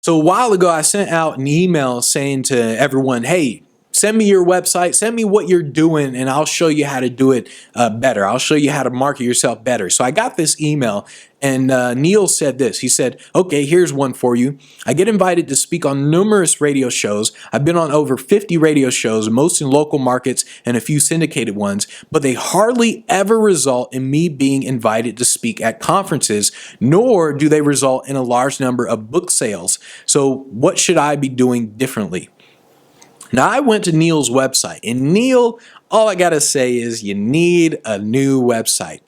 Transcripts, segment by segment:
So a while ago, I sent out an email saying to everyone, hey, send me your website, send me what you're doing, and I'll show you how to do it better. I'll show you how to market yourself better. So I got this email, and Neil said this. He said, okay, here's one for you. I get invited to speak on numerous radio shows. I've been on over 50 radio shows, most in local markets and a few syndicated ones, but they hardly ever result in me being invited to speak at conferences, nor do they result in a large number of book sales. So what should I be doing differently? Now, I went to Neil's website, and Neil, all I got to say is you need a new website.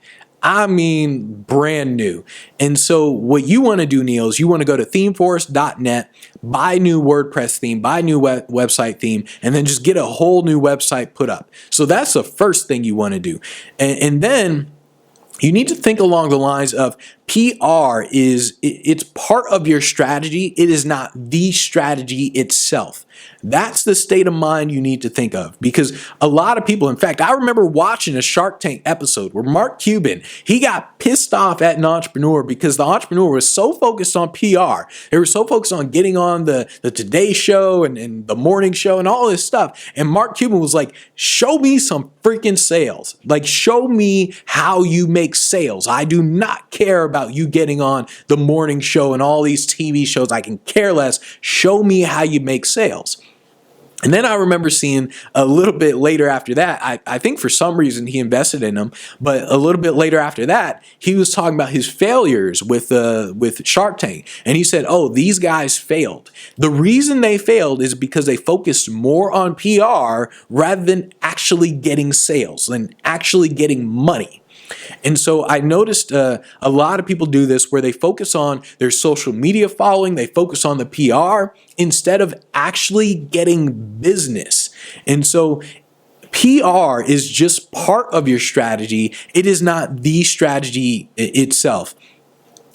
I mean, brand new. And so what you want to do, Neil, is you want to go to themeforest.net, buy new WordPress theme, buy new website theme, and then just get a whole new website put up. So that's the first thing you want to do. And then you need to think along the lines of PR it's part of your strategy. It is not the strategy itself. That's the state of mind you need to think of, because a lot of people, in fact, I remember watching a Shark Tank episode where Mark Cuban, he got pissed off at an entrepreneur because the entrepreneur was so focused on PR. They were so focused on getting on the Today Show and the morning show and all this stuff. And Mark Cuban was like, show me some freaking sales. Like, show me how you make sales. I do not care about you getting on the morning show and all these TV shows. I can care less. Show me how you make sales. And then I remember seeing a little bit later after that, I think for some reason he invested in them, but a little bit later after that, he was talking about his failures with Shark Tank. And he said, oh, these guys failed. The reason they failed is because they focused more on PR rather than actually getting sales and actually getting money. And so I noticed a lot of people do this where they focus on their social media following, they focus on the PR instead of actually getting business. And so PR is just part of your strategy. It is not the strategy itself.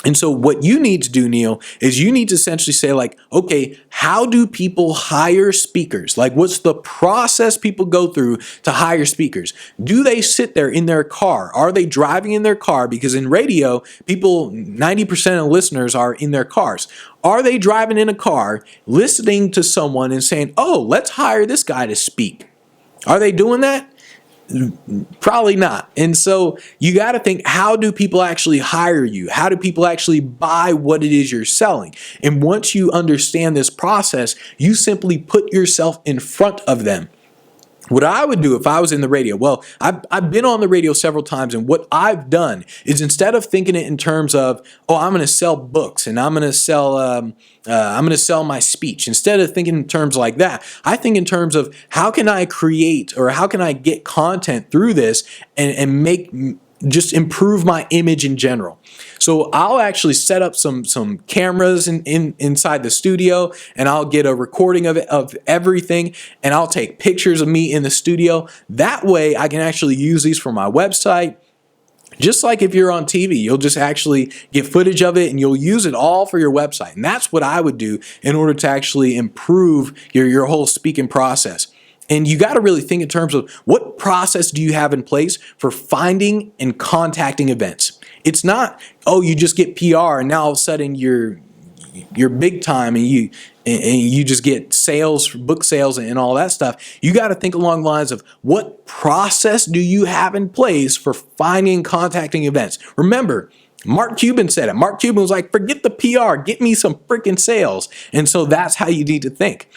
And so what you need to do, Neil, is you need to essentially say, like, okay, how do people hire speakers? Like, what's the process people go through to hire speakers? Do they sit there in their car? Are they driving in their car? Because in radio, people, 90% of listeners are in their cars. Are they driving in a car, listening to someone and saying, oh, let's hire this guy to speak? Are they doing that? Probably not. And so you got to think, how do people actually hire you? How do people actually buy what it is you're selling? And once you understand this process, you simply put yourself in front of them. What I would do if I was in the radio, well, I've been on the radio several times, and what I've done is instead of thinking it in terms of, oh, I'm going to sell books and I'm going to sell my speech, instead of thinking in terms like that, I think in terms of how can I create or how can I get content through this and make just improve my image in general. So I'll actually set up some cameras inside the studio, and I'll get a recording of everything, and I'll take pictures of me in the studio. That way I can actually use these for my website. Just like if you're on TV, you'll just actually get footage of it and you'll use it all for your website. And that's what I would do in order to actually improve your whole speaking process. And you got to really think in terms of what process do you have in place for finding and contacting events. It's not, oh, you just get PR and now all of a sudden you're big time and you just get sales, book sales and all that stuff. You got to think along the lines of what process do you have in place for finding and contacting events. Remember, Mark Cuban said it. Mark Cuban was like, forget the PR, get me some freaking sales. And so that's how you need to think.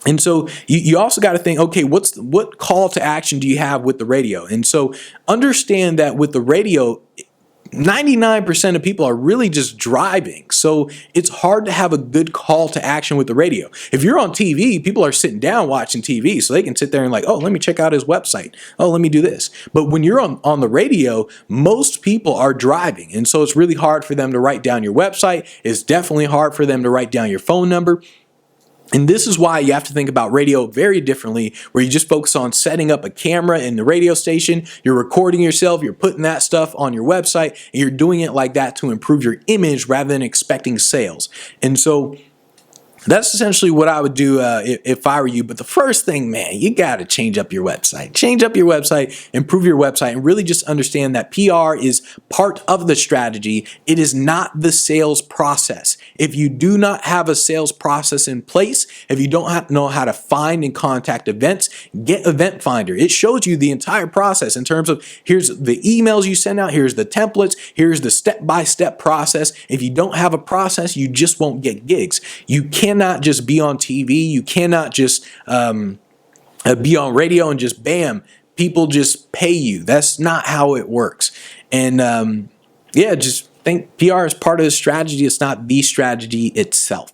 And so you also got to think, okay, what call to action do you have with the radio? And so understand that with the radio, 99% of people are really just driving. So it's hard to have a good call to action with the radio. If you're on TV, people are sitting down watching TV, so they can sit there and like, oh, let me check out his website. Oh, let me do this. But when you're on the radio, most people are driving. And so it's really hard for them to write down your website. It's definitely hard for them to write down your phone number. And this is why you have to think about radio very differently, where you just focus on setting up a camera in the radio station, you're recording yourself, you're putting that stuff on your website, and you're doing it like that to improve your image rather than expecting sales. And so That's essentially what I would do if I were you. But the first thing, man, you got to change up your website. Change up your website, improve your website, and really just understand that PR is part of the strategy. It is not the sales process. If you do not have a sales process in place, if you don't know how to find and contact events, get Event Finder. It shows you the entire process in terms of here's the emails you send out, here's the templates, here's the step-by-step process. If you don't have a process, you just won't get gigs. You cannot just be on TV. You cannot just be on radio and just bam, people just pay you. That's not how it works. And yeah, just think PR is part of the strategy. It's not the strategy itself.